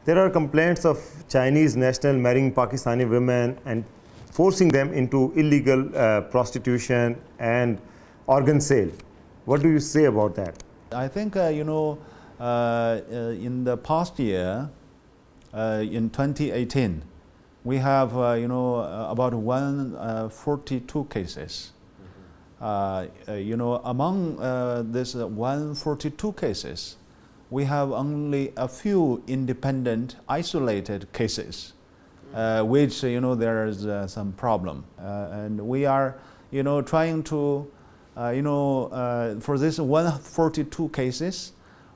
There are complaints of Chinese national marrying Pakistani women and forcing them into illegal prostitution and organ sale. What do you say about that? I think, in the past year, in 2018, we have, about 142 cases. Among these 142 cases, we have only a few independent, isolated cases, which, there is some problem. And we are, trying to, for this 142 cases,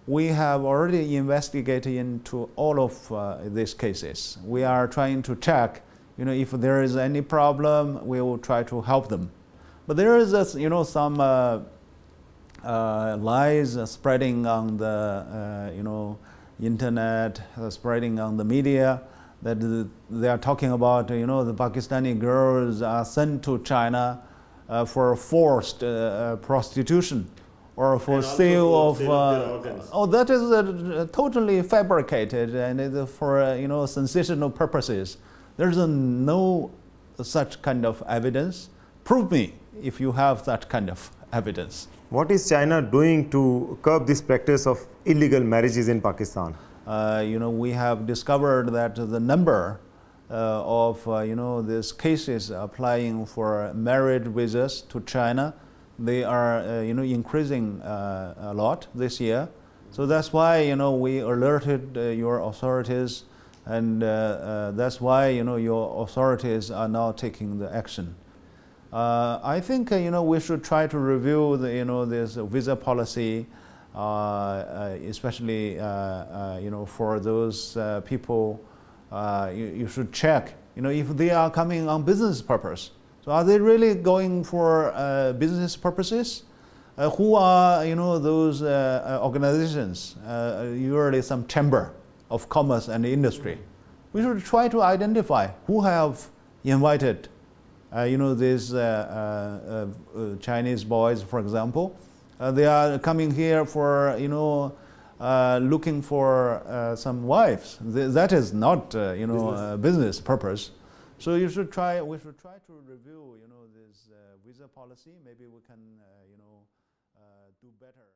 we have already investigated into all of these cases. We are trying to check, if there is any problem, we will try to help them. But there is, some lies spreading on the, internet, spreading on the media, that they are talking about, the Pakistani girls are sent to China for forced prostitution or for sale of that is totally fabricated and for sensational purposes. There's no such kind of evidence. Prove me if you have that kind of evidence. What is China doing to curb this practice of illegal marriages in Pakistan? We have discovered that the number of these cases applying for marriage visas to China, they are increasing a lot this year. So that's why we alerted your authorities, and that's why your authorities are now taking the action. I think we should try to review the this visa policy, especially for those people. You should check if they are coming on business purpose. So are they really going for business purposes? Who are those organizations? Usually some chamber of commerce and industry. We should try to identify who have invited these Chinese boys, for example. They are coming here for looking for some wives. That is not business purpose. So we should try to review this visa policy. Maybe we can do better.